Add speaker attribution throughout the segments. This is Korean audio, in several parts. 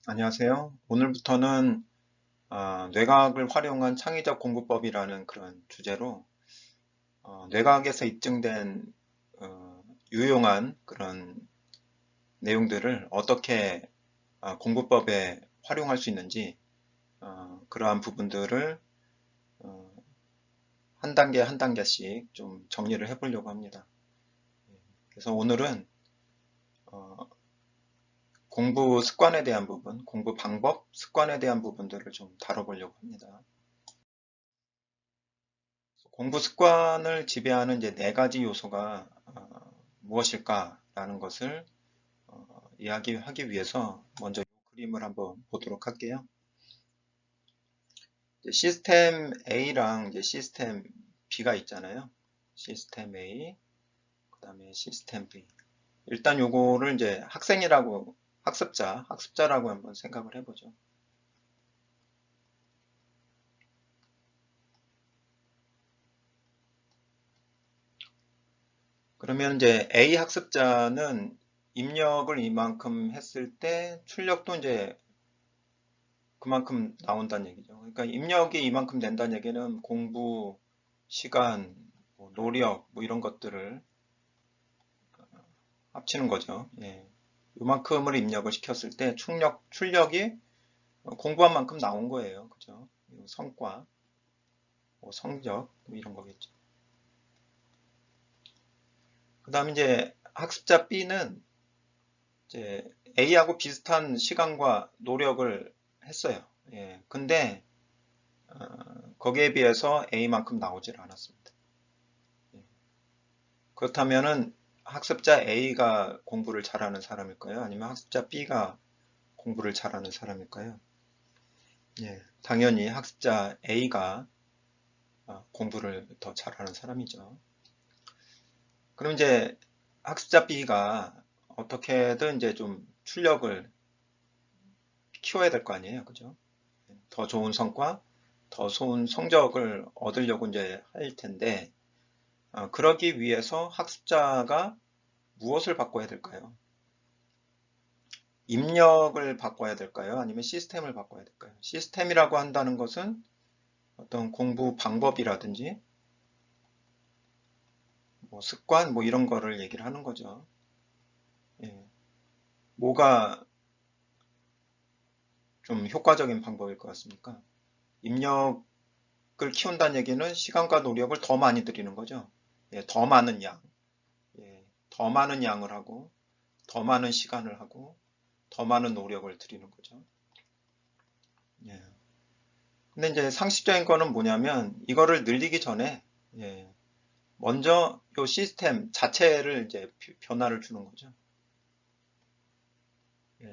Speaker 1: 안녕하세요. 오늘부터는 뇌과학을 활용한 창의적 공부법이라는 그런 주제로 뇌과학에서 입증된 유용한 그런 내용들을 어떻게 공부법에 활용할 수 있는지 그러한 부분들을 어, 한 단계 한 단계씩 좀 정리를 해보려고 합니다. 그래서 오늘은 어, 공부 습관에 대한 부분, 공부 방법, 습관에 대한 부분들을 좀 다뤄보려고 합니다. 공부 습관을 지배하는 이제 네 가지 요소가 무엇일까라는 것을 이야기하기 위해서 먼저 이 그림을 한번 보도록 할게요. 시스템 A랑 이제 시스템 B가 있잖아요. 시스템 A, 그 다음에 시스템 B. 일단 요거를 이제 학생이라고, 학습자라고 한번 생각을 해보죠. 그러면 이제 A 학습자는 입력을 이만큼 했을 때 출력도 이제 그만큼 나온다는 얘기죠. 그러니까 입력이 이만큼 된다는 얘기는 공부, 시간, 뭐 노력, 뭐 이런 것들을 합치는 거죠. 예. 이만큼을 입력을 시켰을 때 출력이 공부한 만큼 나온 거예요. 그죠? 성과, 뭐 성적, 뭐 이런 거겠죠. 그 다음 이제 학습자 B는 이제 A하고 비슷한 시간과 노력을 했어요. 예. 근데 거기에 비해서 A만큼 나오질 않았습니다. 그렇다면은 학습자 A가 공부를 잘하는 사람일까요? 아니면 학습자 B가 공부를 잘하는 사람일까요? 예, 당연히 학습자 A가 공부를 더 잘하는 사람이죠. 그럼 이제 학습자 B가 어떻게든 이제 좀 출력을 키워야 될 거 아니에요, 그죠? 더 좋은 성과, 더 좋은 성적을 얻으려고 이제 할 텐데, 그러기 위해서 학습자가 무엇을 바꿔야 될까요? 입력을 바꿔야 될까요? 아니면 시스템을 바꿔야 될까요? 시스템이라고 한다는 것은 어떤 공부 방법이라든지 뭐 습관 뭐 이런 거를 얘기를 하는 거죠. 예. 뭐가 좀 효과적인 방법일 것 같습니까? 입력을 키운다는 얘기는 시간과 노력을 더 많이 들이는 거죠. 예, 더 많은 양, 예, 더 많은 양을 하고 더 많은 시간을 하고 더 많은 노력을 들이는 거죠. 예. 근데 이제 상식적인 거는 뭐냐면 이거를 늘리기 전에 예, 먼저 이 시스템 자체를 이제 변화를 주는 거죠.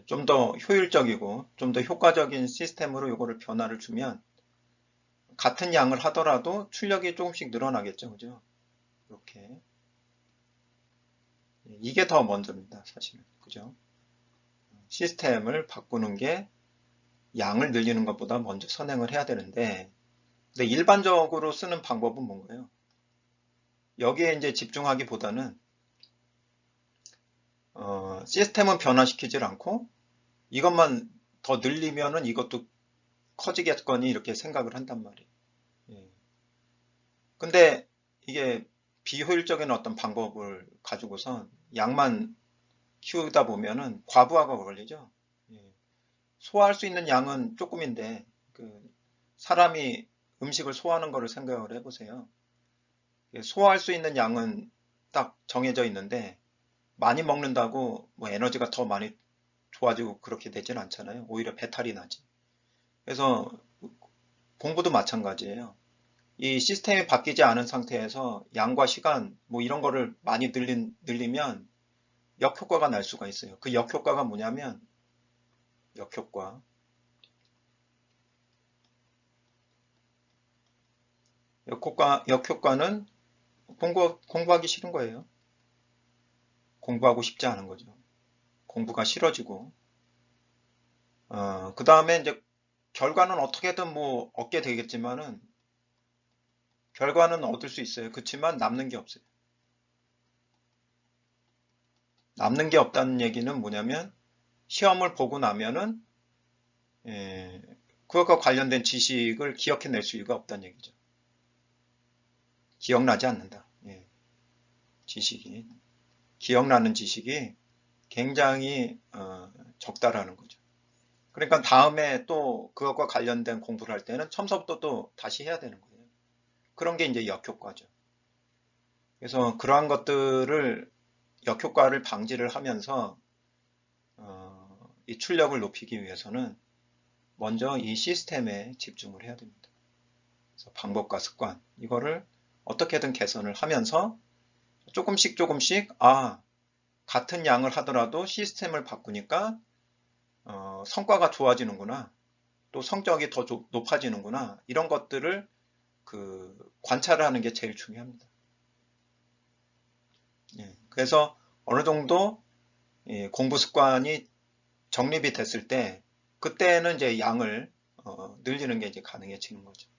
Speaker 1: 좀 더 효율적이고 좀 더 효과적인 시스템으로 이거를 변화를 주면 같은 양을 하더라도 출력이 조금씩 늘어나겠죠. 그죠? 이렇게. 이게 더 먼저입니다. 사실은. 그죠? 시스템을 바꾸는 게 양을 늘리는 것보다 먼저 선행을 해야 되는데 근데 일반적으로 쓰는 방법은 뭔가요? 여기에 이제 집중하기보다는 시스템은 변화시키질 않고 이것만 더 늘리면은 이것도 커지겠거니 이렇게 생각을 한단 말이에요. 예. 근데 이게 비효율적인 어떤 방법을 가지고선 양만 키우다 보면은 과부하가 걸리죠. 예. 소화할 수 있는 양은 조금인데 그 사람이 음식을 소화하는 거를 생각을 해보세요. 예, 소화할 수 있는 양은 딱 정해져 있는데 많이 먹는다고 뭐 에너지가 더 많이 좋아지고 그렇게 되진 않잖아요. 오히려 배탈이 나지. 그래서 공부도 마찬가지예요. 이 시스템이 바뀌지 않은 상태에서 양과 시간 뭐 이런 거를 많이 늘리면 역효과가 날 수가 있어요. 그 역효과가 뭐냐면 역효과. 역효과는 공부하기 싫은 거예요. 공부하고 싶지 않은 거죠. 공부가 싫어지고 그 다음에 이제 결과는 어떻게든 뭐 얻게 되겠지만은 결과는 얻을 수 있어요. 그렇지만 남는 게 없어요. 남는 게 없다는 얘기는 뭐냐면 시험을 보고 나면은 예, 그것과 관련된 지식을 기억해낼 수가 없다는 얘기죠. 기억나지 않는다. 예, 지식이. 기억나는 지식이 굉장히 적다라는 거죠. 그러니까 다음에 또 그것과 관련된 공부를 할 때는 처음부터 또 다시 해야 되는 거예요. 그런 게 이제 역효과죠. 그래서 그러한 것들을 역효과를 방지를 하면서 이 출력을 높이기 위해서는 먼저 이 시스템에 집중을 해야 됩니다. 그래서 방법과 습관 이거를 어떻게든 개선을 하면서 조금씩 같은 양을 하더라도 시스템을 바꾸니까 성과가 좋아지는구나. 또 성적이 더 높아지는구나. 이런 것들을 관찰을 하는 게 제일 중요합니다. 예, 그래서 어느 정도 공부 습관이 정립이 됐을 때 그때는 이제 양을 늘리는 게 이제 가능해지는 거죠.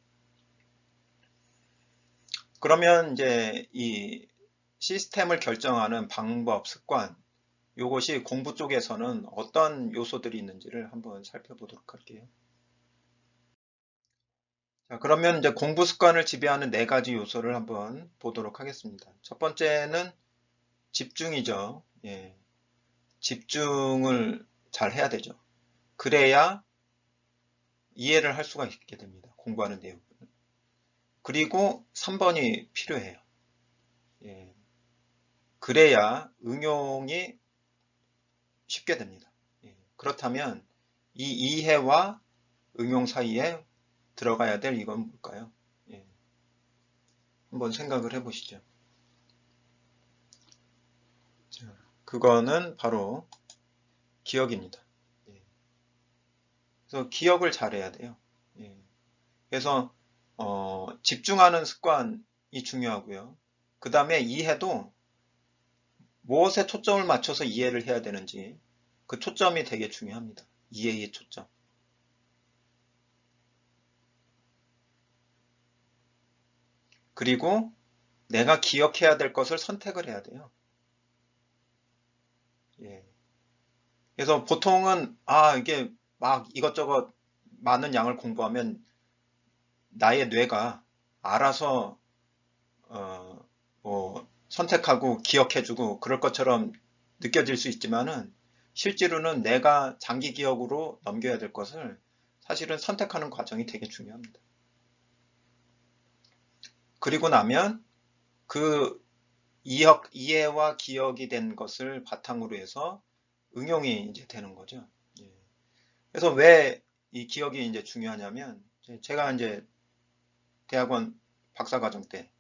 Speaker 1: 그러면 이제 이 시스템을 결정하는 방법, 습관, 이것이 공부 쪽에서는 어떤 요소들이 있는지를 한번 살펴보도록 할게요. 자, 그러면 이제 공부 습관을 지배하는 네 가지 요소를 한번 보도록 하겠습니다. 첫 번째는 집중이죠. 예, 집중을 잘 해야 되죠. 그래야 이해를 할 수가 있게 됩니다. 공부하는 내용을. 그리고 3번이 필요해요. 예, 그래야 응용이 쉽게 됩니다. 예, 그렇다면 이 이해와 응용 사이에 들어가야 될 이건 뭘까요? 예, 한번 생각을 해보시죠. 자, 그거는 바로 기억입니다. 예, 그래서 기억을 잘해야 돼요. 예, 그래서 집중하는 습관이 중요하고요. 그 다음에 이해도 무엇에 초점을 맞춰서 이해를 해야 되는지 그 초점이 되게 중요합니다. 이해의 초점. 그리고 내가 기억해야 될 것을 선택을 해야 돼요. 예. 그래서 보통은 이게 막 이것저것 많은 양을 공부하면 나의 뇌가 알아서 뭐 선택하고 기억해주고 그럴 것처럼 느껴질 수 있지만은 실제로는 내가 장기 기억으로 넘겨야 될 것을 사실은 선택하는 과정이 되게 중요합니다. 그리고 나면 그 이해와 기억이 된 것을 바탕으로 해서 응용이 이제 되는 거죠. 예. 그래서 왜 이 기억이 이제 중요하냐면 제가 이제 대학원 박사과정 때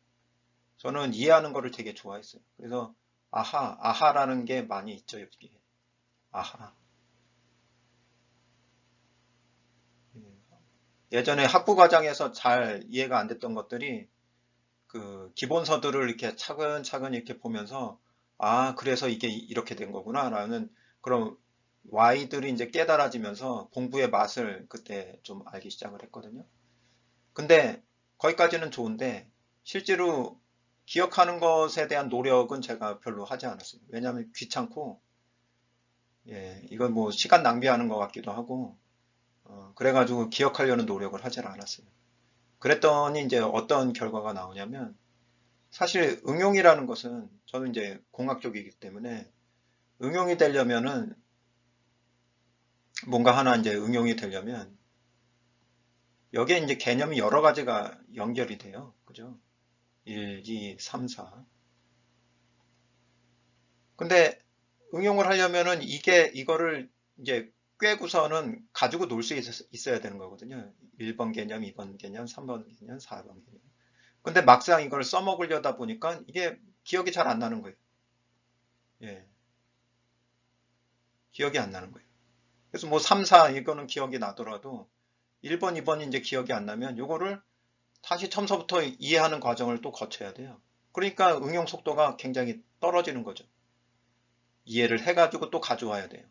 Speaker 1: 저는 이해하는 거를 되게 좋아했어요. 그래서 아하라는 게 많이 있죠, 여기에. 아하. 예. 예전에 학부 과정에서 잘 이해가 안 됐던 것들이 그 기본서들을 이렇게 차근차근 이렇게 보면서 그래서 이게 이렇게 된 거구나라는 그런 Y들이 이제 깨달아지면서 공부의 맛을 그때 좀 알기 시작을 했거든요. 근데 거기까지는 좋은데 실제로 기억하는 것에 대한 노력은 제가 별로 하지 않았어요. 왜냐하면 귀찮고 예, 이건 뭐 시간 낭비하는 것 같기도 하고 그래가지고 기억하려는 노력을 하질 않았어요. 그랬더니 이제 어떤 결과가 나오냐면 사실 응용이라는 것은 저는 이제 공학 쪽이기 때문에 응용이 되려면은 뭔가 하나 이제 응용이 되려면 여기에 이제 개념이 여러 가지가 연결이 돼요. 그죠? 1, 2, 3, 4. 근데 응용을 하려면은 이거를 이제 꿰고서는 가지고 놀 수 있어야 되는 거거든요. 1번 개념, 2번 개념, 3번 개념, 4번 개념. 근데 막상 이걸 써먹으려다 보니까 이게 기억이 잘 안 나는 거예요. 예, 기억이 안 나는 거예요. 그래서 뭐 3, 4 이거는 기억이 나더라도 1번, 2번이 이제 기억이 안 나면 이거를 다시 처음부터 이해하는 과정을 또 거쳐야 돼요. 그러니까 응용 속도가 굉장히 떨어지는 거죠. 이해를 해가지고 또 가져와야 돼요.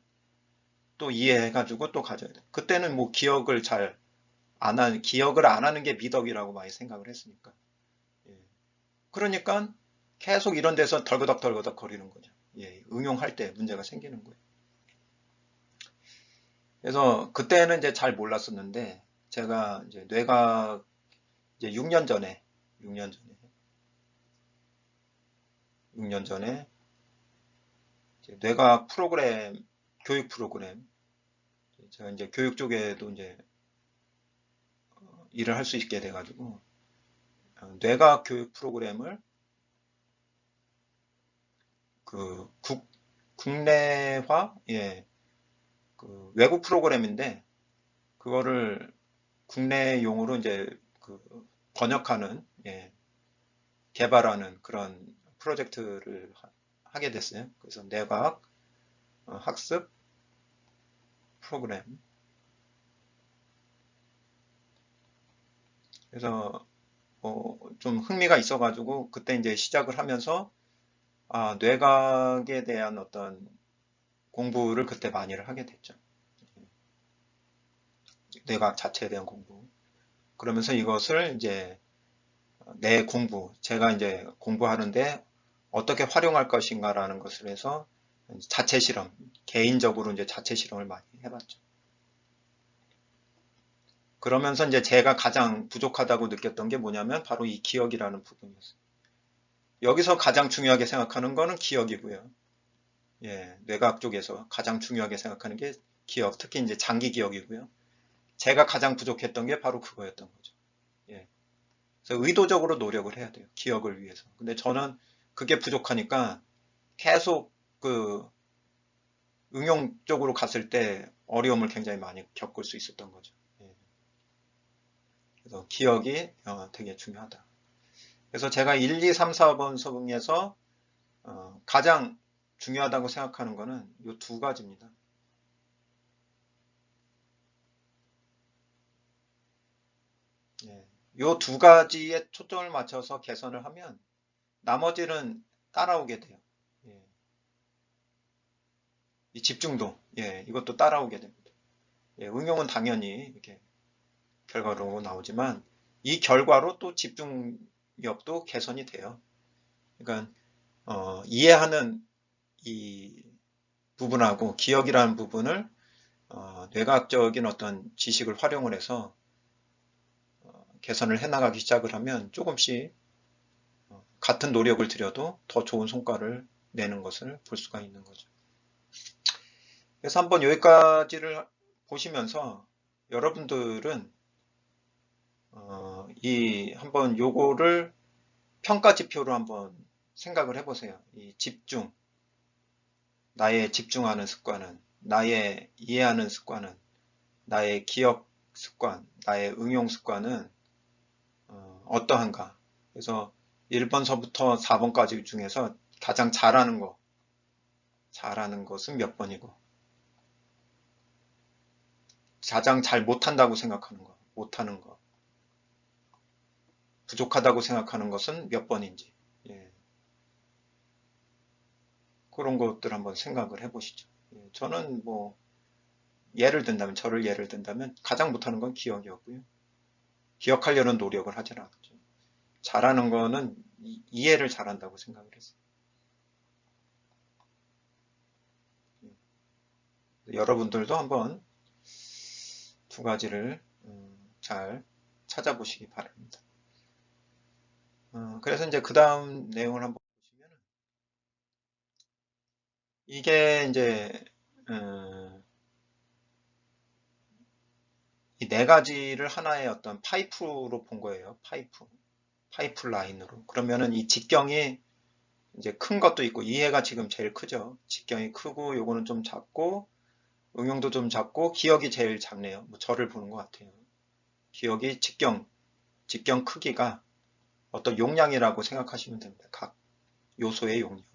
Speaker 1: 또 이해해가지고 또 가져야 돼요. 그때는 뭐 기억을 안 하는 게 미덕이라고 많이 생각을 했으니까. 예. 그러니까 계속 이런 데서 덜그덕 거리는 거죠. 예, 응용할 때 문제가 생기는 거예요. 그래서 그때는 이제 잘 몰랐었는데 제가 이제 뇌과학 이제 6년 전에 이제 뇌과학 프로그램, 교육 프로그램, 제가 이제 교육 쪽에도 이제 일을 할 수 있게 돼가지고 뇌과학 교육 프로그램을 그 국내화, 예, 그 외국 프로그램인데 그거를 국내용으로 이제 그 번역하는, 예, 개발하는 그런 프로젝트를 하게 됐어요. 그래서 뇌과학 학습 프로그램. 그래서 좀 흥미가 있어가지고 그때 이제 시작을 하면서 뇌과학에 대한 어떤 공부를 그때 많이를 하게 됐죠. 뇌과학 자체에 대한 공부. 그러면서 이것을 이제 내 공부, 제가 이제 공부하는데 어떻게 활용할 것인가라는 것을 해서 자체 실험, 개인적으로 이제 자체 실험을 많이 해봤죠. 그러면서 이제 제가 가장 부족하다고 느꼈던 게 뭐냐면 바로 이 기억이라는 부분이었어요. 여기서 가장 중요하게 생각하는 거는 기억이고요. 예, 뇌과학 쪽에서 가장 중요하게 생각하는 게 기억, 특히 이제 장기 기억이고요. 제가 가장 부족했던 게 바로 그거였던 거죠. 예. 그래서 의도적으로 노력을 해야 돼요. 기억을 위해서. 근데 저는 그게 부족하니까 계속 그 응용 쪽으로 갔을 때 어려움을 굉장히 많이 겪을 수 있었던 거죠. 예. 그래서 기억이 되게 중요하다. 그래서 제가 1, 2, 3, 4번 수능에서 가장 중요하다고 생각하는 거는 이 두 가지입니다. 예. 이 두 가지에 초점을 맞춰서 개선을 하면 나머지는 따라오게 돼요. 예. 이 집중도, 예, 이것도 따라오게 됩니다. 예, 응용은 당연히 이렇게 결과로 나오지만 이 결과로 또 집중력도 개선이 돼요. 그러니까 이해하는 이 부분하고 기억이라는 부분을 뇌과학적인 어떤 지식을 활용을 해서 개선을 해나가기 시작을 하면 조금씩 같은 노력을 들여도 더 좋은 성과를 내는 것을 볼 수가 있는 거죠. 그래서 한번 여기까지를 보시면서 여러분들은 이 한번 요거를 평가 지표로 한번 생각을 해보세요. 이 집중, 나의 집중하는 습관은, 나의 이해하는 습관은, 나의 기억 습관, 나의 응용 습관은 어떠한가. 그래서 1번서부터 4번까지 중에서 가장 잘하는 것은 몇 번이고, 가장 잘 못한다고 생각하는 것, 못하는 것, 부족하다고 생각하는 것은 몇 번인지, 예, 그런 것들 한번 생각을 해보시죠. 예, 저는 뭐 저를 예를 든다면 가장 못하는 건 기억이었고요. 기억하려는 노력을 하지 않았죠. 잘하는 거는 이해를 잘한다고 생각을 했어요. 예, 여러분들도 한번 두 가지를 잘 찾아보시기 바랍니다. 그래서 이제 그 다음 내용을 한번 보시면 이게 이제 이 네 가지를 하나의 어떤 파이프로 본 거예요. 파이프 라인으로. 그러면은 이 직경이 이제 큰 것도 있고 이해가 지금 제일 크죠. 직경이 크고 요거는 좀 작고 응용도 좀 작고 기억이 제일 작네요. 뭐 저를 보는 것 같아요. 기억이 직경 크기가 어떤 용량이라고 생각하시면 됩니다. 각 요소의 용량.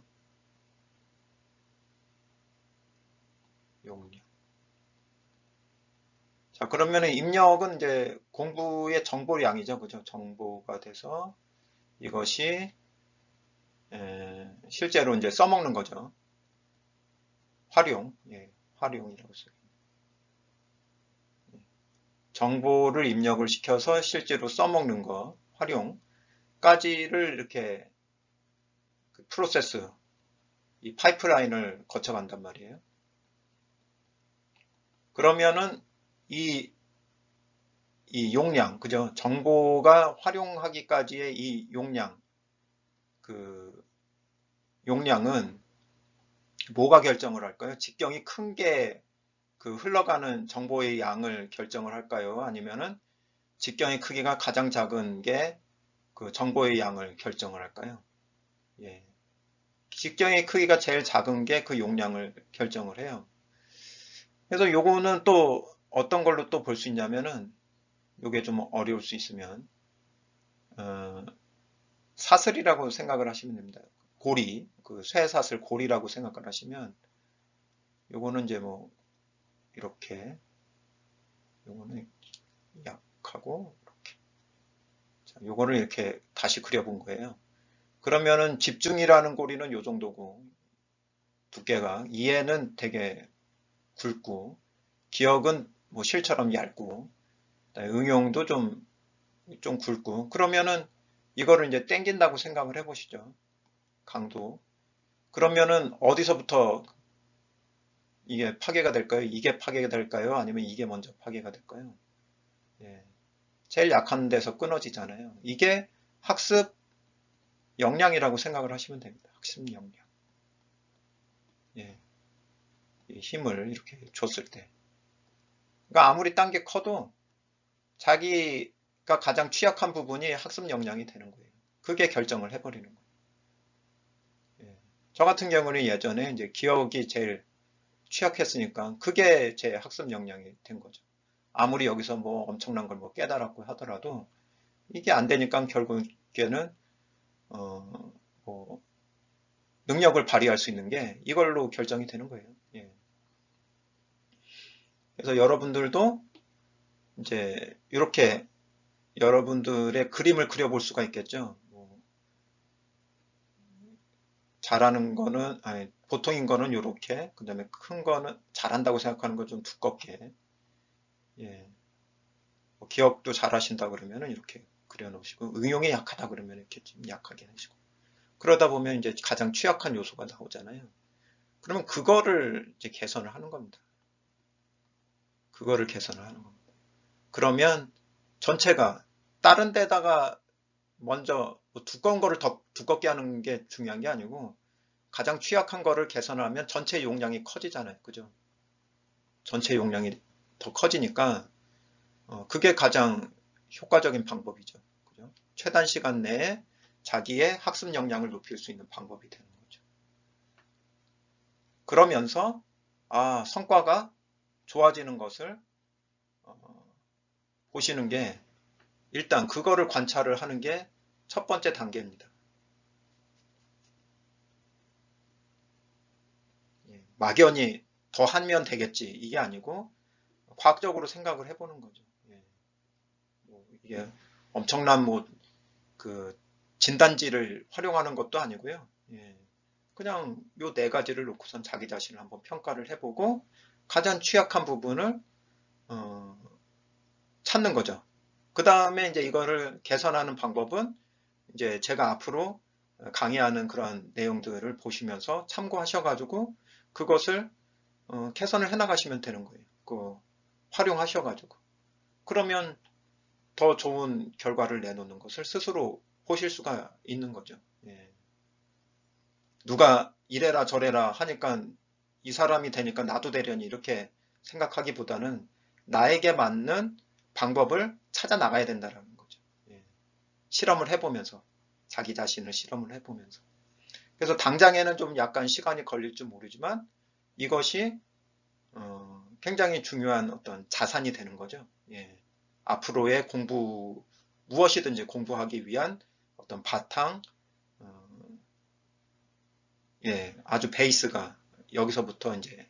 Speaker 1: 자, 그러면은 입력은 이제 공부의 정보량이죠. 그죠? 정보가 돼서 이것이 실제로 이제 써먹는 거죠. 예, 활용이라고 써요. 정보를 입력을 시켜서 실제로 써먹는 거, 활용까지를 이렇게 그 프로세스, 이 파이프라인을 거쳐간단 말이에요. 그러면은 이, 이 용량, 그죠? 정보가 활용하기까지의 이 용량, 그 용량은 뭐가 결정을 할까요? 직경이 큰 게 그 흘러가는 정보의 양을 결정을 할까요? 아니면은 직경의 크기가 가장 작은 게 그 정보의 양을 결정을 할까요? 예. 직경의 크기가 제일 작은 게 그 용량을 결정을 해요. 그래서 요거는 또 어떤 걸로 또 볼 수 있냐면은 요게 좀 어려울 수 있으면 어, 사슬이라고 생각을 하시면 됩니다. 고리, 그 쇠사슬 고리라고 생각을 하시면 요거는 이제 뭐 이렇게 요거는 약하고 이렇게 자, 요거를 이렇게 다시 그려본 거예요. 그러면은 집중이라는 고리는 요 정도고 두께가 이해는 되게 굵고 기억은 뭐 실처럼 얇고 응용도 좀 굵고 그러면은 이거를 이제 땡긴다고 생각을 해보시죠. 강도. 그러면은 어디서부터 이게 파괴가 될까요? 이게 파괴가 될까요? 아니면 이게 먼저 파괴가 될까요? 예. 제일 약한 데서 끊어지잖아요. 이게 학습 역량이라고 생각을 하시면 됩니다. 학습 역량. 예. 이 힘을 이렇게 줬을 때. 그러니까 아무리 딴 게 커도 자기가 가장 취약한 부분이 학습 역량이 되는 거예요. 그게 결정을 해버리는 거예요. 예. 저 같은 경우는 예전에 이제 기억이 제일 취약했으니까 그게 제 학습 역량이 된 거죠. 아무리 여기서 뭐 엄청난 걸 뭐 깨달았고 하더라도 이게 안 되니까 결국에는 뭐 능력을 발휘할 수 있는 게 이걸로 결정이 되는 거예요. 예. 그래서 여러분들도 이제 이렇게 여러분들의 그림을 그려볼 수가 있겠죠. 뭐 잘하는 거는 아니 보통인 거는 이렇게 그다음에 큰 거는 잘한다고 생각하는 건 좀 두껍게 예. 뭐 기억도 잘하신다 그러면은 이렇게 그려놓으시고 응용이 약하다 그러면 이렇게 좀 약하게 하시고 그러다 보면 이제 가장 취약한 요소가 나오잖아요. 그러면 그거를 이제 개선을 하는 겁니다. 그거를 개선을 하는 겁니다. 그러면 전체가 다른 데다가 먼저 뭐 두꺼운 거를 더 두껍게 하는 게 중요한 게 아니고 가장 취약한 거를 개선하면 전체 용량이 커지잖아요. 그죠? 전체 용량이 더 커지니까 그게 가장 효과적인 방법이죠. 그죠? 최단 시간 내에 자기의 학습 역량을 높일 수 있는 방법이 되는 거죠. 그러면서 성과가 좋아지는 것을 보시는 게 일단 그거를 관찰을 하는 게 첫 번째 단계입니다. 예, 막연히 더 하면 되겠지 이게 아니고 과학적으로 생각을 해보는 거죠. 예, 뭐 이게 엄청난 뭐 그 진단지를 활용하는 것도 아니고요. 예, 그냥 요 네 가지를 놓고선 자기 자신을 한번 평가를 해보고 가장 취약한 부분을 어, 찾는 거죠. 그 다음에 이제 이거를 개선하는 방법은 이제 제가 앞으로 강의하는 그런 내용들을 보시면서 참고하셔가지고 그것을 개선을 해나가시면 되는 거예요. 활용하셔가지고. 그러면 더 좋은 결과를 내놓는 것을 스스로 보실 수가 있는 거죠. 예. 누가 이래라 저래라 하니까 이 사람이 되니까 나도 되려니 이렇게 생각하기보다는 나에게 맞는 방법을 찾아 나가야 된다는 거죠. 예. 실험을 해보면서 자기 자신을 실험을 해보면서 그래서 당장에는 좀 약간 시간이 걸릴지 모르지만 이것이 굉장히 중요한 어떤 자산이 되는 거죠. 예. 앞으로의 무엇이든지 공부하기 위한 어떤 바탕, 어, 예, 아주 베이스가 여기서부터 이제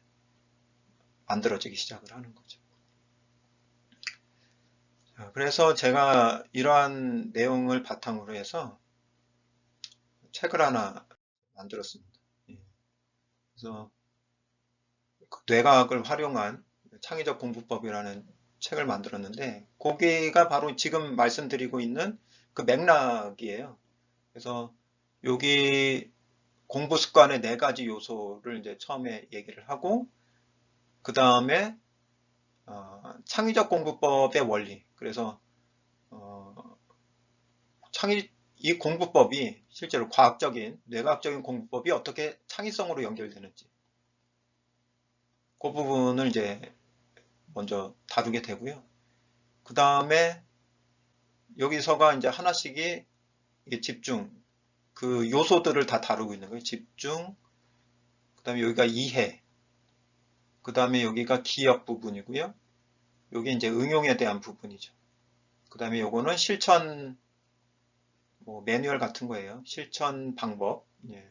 Speaker 1: 만들어지기 시작을 하는 거죠. 자, 그래서 제가 이러한 내용을 바탕으로 해서 책을 하나 만들었습니다. 예. 그래서 뇌과학을 활용한 창의적 공부법이라는 책을 만들었는데 거기가 바로 지금 말씀드리고 있는 그 맥락이에요. 그래서 여기 공부 습관의 네 가지 요소를 이제 처음에 얘기를 하고 그 다음에 창의적 공부법의 원리. 그래서 이 공부법이 실제로 과학적인, 뇌과학적인 공부법이 어떻게 창의성으로 연결되는지 그 부분을 이제 먼저 다루게 되고요. 그 다음에 여기서가 이제 하나씩이 이게 집중, 그 요소들을 다 다루고 있는 거예요. 집중, 그 다음에 여기가 이해, 그 다음에 여기가 기억 부분이고요. 여기 이제 응용에 대한 부분이죠. 그 다음에 요거는 실천, 뭐 매뉴얼 같은 거예요. 실천 방법. 예.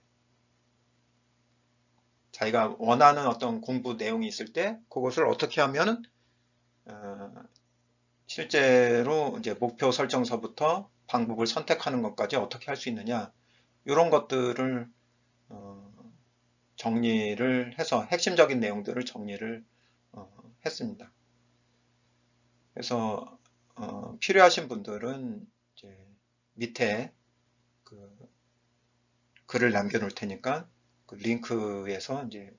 Speaker 1: 자기가 원하는 어떤 공부 내용이 있을 때 그것을 어떻게 하면 실제로 이제 목표 설정서부터 방법을 선택하는 것까지 어떻게 할 수 있느냐, 이런 것들을 정리를 해서 핵심적인 내용들을 정리를 했습니다. 그래서 필요하신 분들은 이제 밑에 그 글을 남겨놓을 테니까 그 링크에서 이제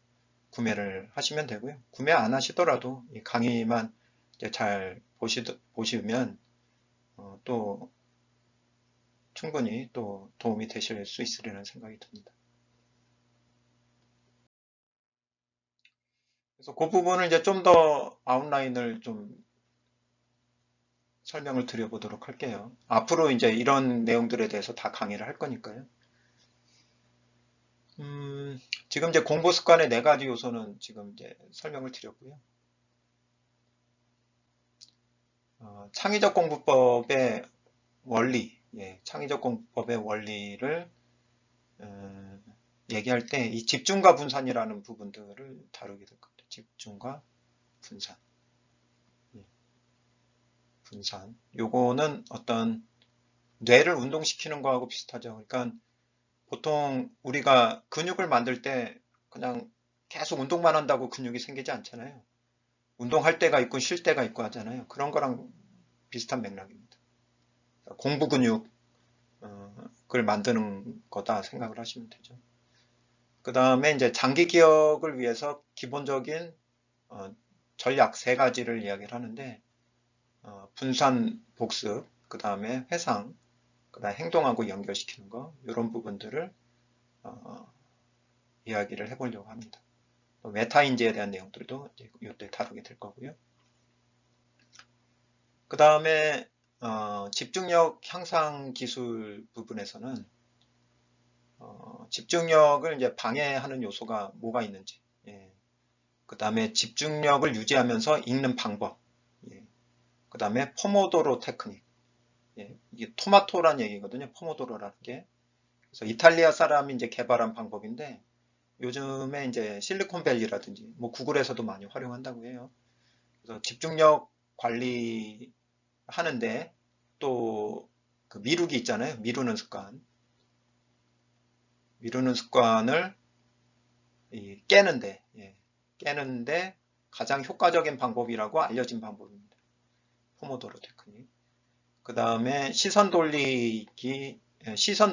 Speaker 1: 구매를 하시면 되고요. 구매 안 하시더라도 이 강의만 이제 잘 보시면 또 충분히 또 도움이 되실 수 있으리라는 생각이 듭니다. 그래서 그 부분을 이제 좀 더 아웃라인을 좀 설명을 드려보도록 할게요. 앞으로 이제 이런 내용들에 대해서 다 강의를 할 거니까요. 지금 이제 공부 습관의 4가지 요소는 지금 이제 설명을 드렸고요. 창의적 공부법의 원리, 창의적 공부법의 원리를 얘기할 때 이 집중과 분산이라는 부분들을 다루게 될 겁니다. 집중과 분산. 분산. 요거는 어떤 뇌를 운동시키는 거하고 비슷하죠. 그러니까 보통 우리가 근육을 만들 때 그냥 계속 운동만 한다고 근육이 생기지 않잖아요. 운동할 때가 있고 쉴 때가 있고 하잖아요. 그런 거랑 비슷한 맥락입니다. 공부 근육을 만드는 거다 생각을 하시면 되죠. 그 다음에 이제 장기 기억을 위해서 기본적인 전략 3가지를 이야기를 하는데 분산, 복습, 그 다음에 회상, 그 다음에 행동하고 연결시키는 거, 이런 부분들을 이야기를 해보려고 합니다. 메타인지에 대한 내용들도 이때 다루게 될 거고요. 그 다음에 집중력 향상 기술 부분에서는 집중력을 이제 방해하는 요소가 뭐가 있는지, 그 다음에 집중력을 유지하면서 읽는 방법, 그 다음에 포모도로 테크닉, 이게 토마토란 얘기거든요. 포모도로라는 게. 그래서 이탈리아 사람이 이제 개발한 방법인데 요즘에 이제 실리콘밸리라든지 뭐 구글에서도 많이 활용한다고 해요. 그래서 집중력 관리 하는데 또 그 미루기 있잖아요. 미루는 습관. 미루는 습관을 깨는데 가장 효과적인 방법이라고 알려진 방법입니다. 포모도로 테크닉. 그 다음에 시선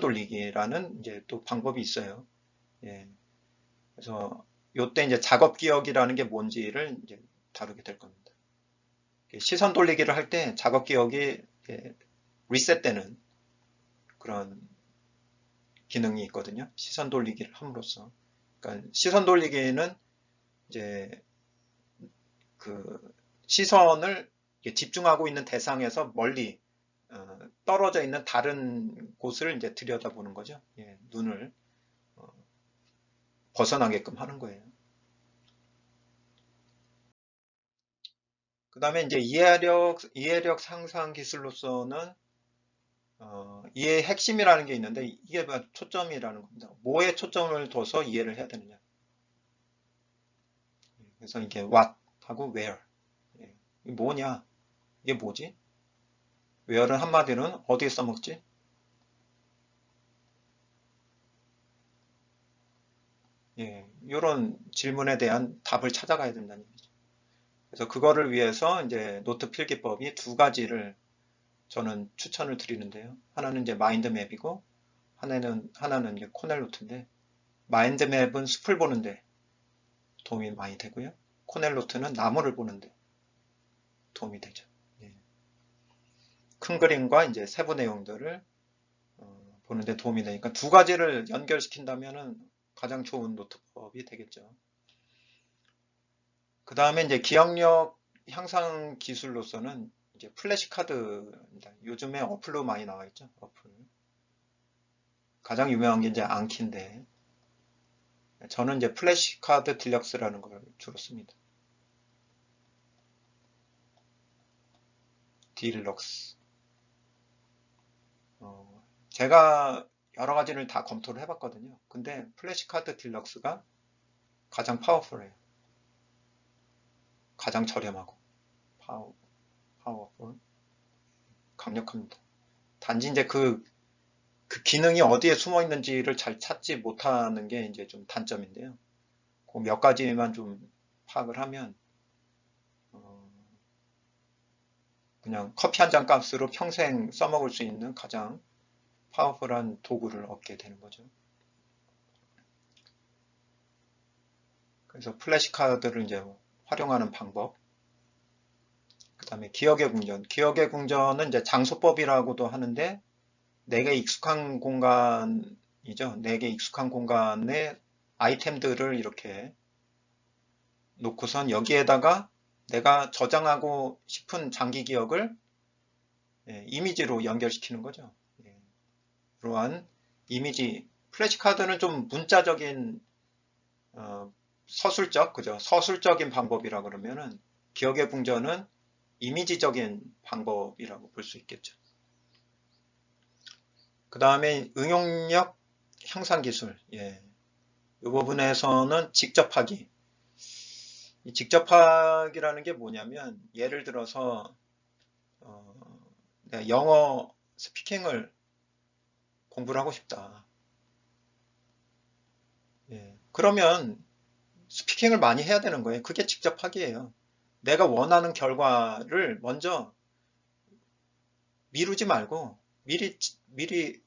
Speaker 1: 돌리기라는 이제 또 방법이 있어요. 그래서 요때 이제 작업 기억이라는 게 뭔지를 이제 다루게 될 겁니다. 시선 돌리기를 할 때 작업 기억이 리셋되는 그런 기능이 있거든요. 시선 돌리기를 함으로써. 그러니까 시선 돌리기는 이제 그 시선을 집중하고 있는 대상에서 멀리 떨어져 있는 다른 곳을 이제 들여다보는 거죠. 눈을 벗어나게끔 하는 거예요. 그 다음에 이제 이해력 상상 기술로서는 이해의 핵심이라는 게 있는데 이게 초점이라는 겁니다. 뭐에 초점을 둬서 이해를 해야 되느냐. 그래서 이게 what 하고 where. 이게 뭐냐? 이게 뭐지? where는 한마디로는 어디에 써먹지? 이런 질문에 대한 답을 찾아가야 된다는 얘기죠. 그래서 그거를 위해서 이제 노트 필기법이 2가지를 저는 추천을 드리는데요. 하나는 이제 마인드맵이고 하나는 이제 코넬 노트인데 마인드맵은 숲을 보는데 도움이 많이 되고요. 코넬 노트는 나무를 보는데 도움이 되죠. 예. 큰 그림과 이제 세부 내용들을 보는데 도움이 되니까 두 가지를 연결시킨다면은 가장 좋은 노트법이 되겠죠. 그 다음에 이제 기억력 향상 기술로서는 이제 플래시카드입니다. 요즘에 어플로 많이 나와 있죠. 어플. 가장 유명한 게 이제 안키인데, 저는 이제 플래시카드 딜럭스라는 걸 주로 씁니다. 딜럭스. 제가 여러 가지를 다 검토를 해봤거든요. 근데 플래시카드 딜럭스가 가장 파워풀해요. 가장 저렴하고 파워풀, 강력합니다. 단지 이제 그 기능이 어디에 숨어 있는지를 잘 찾지 못하는 게 이제 좀 단점인데요. 그 몇 가지만 좀 파악을 하면 그냥 커피 한 잔 값으로 평생 써먹을 수 있는 가장 파워풀한 도구를 얻게 되는 거죠. 그래서 플래시카드를 이제 활용하는 방법. 그 다음에 기억의 궁전. 기억의 궁전은 이제 장소법이라고도 하는데, 내게 익숙한 공간이죠. 내게 익숙한 공간에 아이템들을 이렇게 놓고선 여기에다가 내가 저장하고 싶은 장기 기억을 이미지로 연결시키는 거죠. 그러한 이미지, 플래시카드는 좀 문자적인 서술적, 그죠? 서술적인 방법이라 그러면은 기억의 궁전은 이미지적인 방법이라고 볼 수 있겠죠. 그 다음에 응용력 향상 기술. 이 부분에서는 직접하기. 이 직접하기라는 게 뭐냐면, 예를 들어서 내가 영어 스피킹을 공부를 하고 싶다. 그러면 스피킹을 많이 해야 되는 거예요. 그게 직접하기예요. 내가 원하는 결과를 먼저 미루지 말고 미리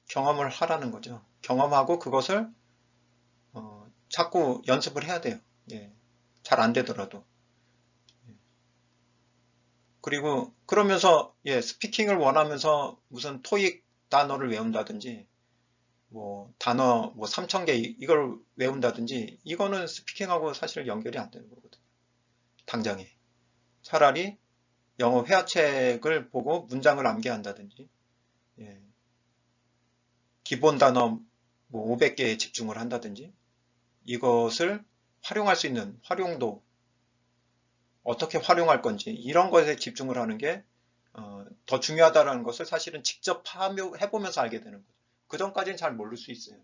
Speaker 1: 경험을 하라는 거죠. 경험하고 그것을 자꾸 연습을 해야 돼요. 잘 안 되더라도. 그리고 그러면서 스피킹을 원하면서 무슨 토익 단어를 외운다든지 뭐 단어 뭐 3,000개 이걸 외운다든지 이거는 스피킹하고 사실 연결이 안 되는 거거든요. 당장에. 차라리 영어 회화책을 보고 문장을 암기한다든지 기본 단어 뭐 500개에 집중을 한다든지 이것을 활용할 수 있는 활용도 어떻게 활용할 건지 이런 것에 집중을 하는 게 더 중요하다는 것을 사실은 직접 해보면서 알게 되는 거죠. 그 전까지는 잘 모를 수 있어요.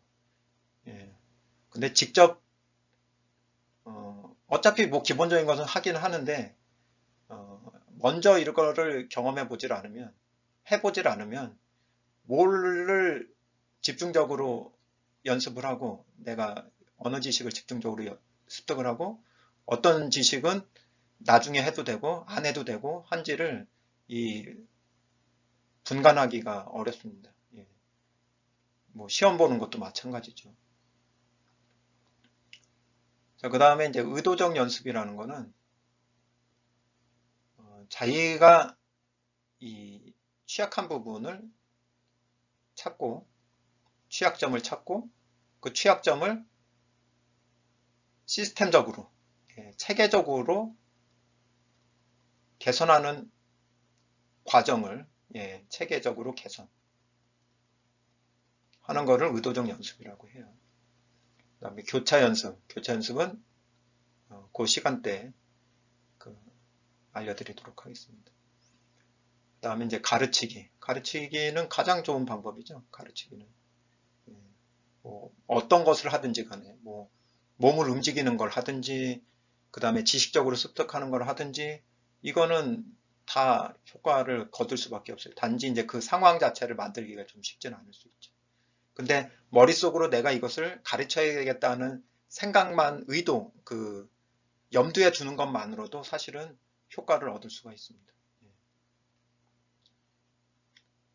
Speaker 1: 근데 직접 어차피 뭐 기본적인 것은 하긴 하는데 먼저 이거를 경험해 보질 않으면 해보질 않으면 뭐를 집중적으로 연습을 하고 내가 어느 지식을 집중적으로 습득을 하고 어떤 지식은 나중에 해도 되고 안 해도 되고 한지를 분간하기가 어렵습니다. 뭐 시험 보는 것도 마찬가지죠. 자, 그 다음에 이제 의도적 연습이라는 거는 자기가 이 취약한 부분을 찾고 취약점을 찾고 그 취약점을 시스템적으로 체계적으로 개선하는 과정을 체계적으로 개선하는 거를 의도적 연습이라고 해요. 그 다음에 교차 연습은 그 시간대에 알려드리도록 하겠습니다. 그 다음에 이제 가르치기는 가장 좋은 방법이죠. 가르치기는 뭐 어떤 것을 하든지 간에 뭐 몸을 움직이는 걸 하든지 그 다음에 지식적으로 습득하는 걸 하든지 이거는 다 효과를 거둘 수밖에 없어요. 단지 이제 그 상황 자체를 만들기가 좀 쉽지는 않을 수 있죠. 근데 머릿속으로 내가 이것을 가르쳐야겠다는 생각만 의도 그 염두에 두는 것만으로도 사실은 효과를 얻을 수가 있습니다.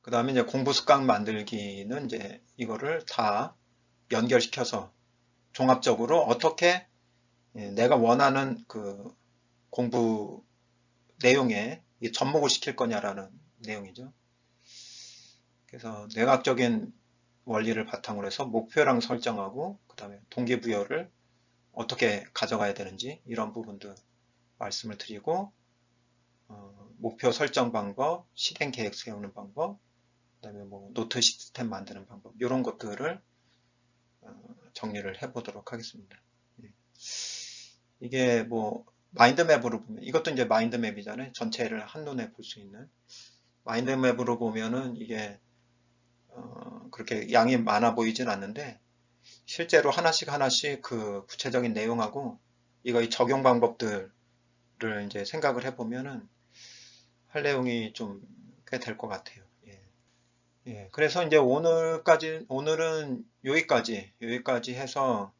Speaker 1: 그 다음에 이제 공부 습관 만들기는 이제 이거를 다 연결시켜서 종합적으로 어떻게 내가 원하는 그 공부 내용에 이게 접목을 시킬 거냐라는 내용이죠. 그래서 뇌과학적인 원리를 바탕으로 해서 목표랑 설정하고 그 다음에 동기부여를 어떻게 가져가야 되는지 이런 부분도 말씀을 드리고 목표 설정 방법, 실행 계획 세우는 방법, 그다음에 뭐 노트 시스템 만드는 방법 이런 것들을 정리를 해보도록 하겠습니다. 예. 이게 뭐 마인드맵으로 보면 이것도 이제 마인드맵이잖아요. 전체를 한눈에 볼 수 있는 마인드맵으로 보면은 이게 그렇게 양이 많아 보이진 않는데 실제로 하나씩 하나씩 그 구체적인 내용하고 이거의 적용 방법들을 이제 생각을 해보면은 할 내용이 좀 꽤 될 것 같아요. 예. 예, 그래서 이제 오늘은 여기까지 해서,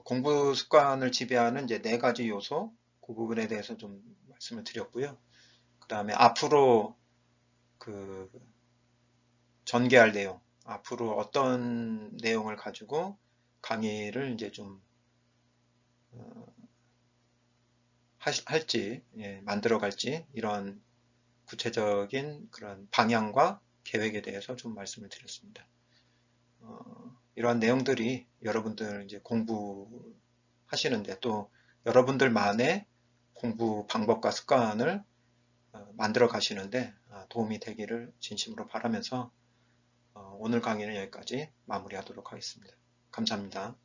Speaker 1: 공부 습관을 지배하는 이제 네 가지 요소, 그 부분에 대해서 좀 말씀을 드렸고요. 그 다음에 앞으로 그 전개할 내용, 앞으로 어떤 내용을 가지고 강의를 이제 좀 할지, 예, 만들어 갈지, 이런 구체적인 그런 방향과 계획에 대해서 좀 말씀을 드렸습니다. 이러한 내용들이 여러분들 이제 공부하시는데 또 여러분들만의 공부 방법과 습관을 만들어 가시는데 도움이 되기를 진심으로 바라면서 오늘 강의는 여기까지 마무리하도록 하겠습니다. 감사합니다.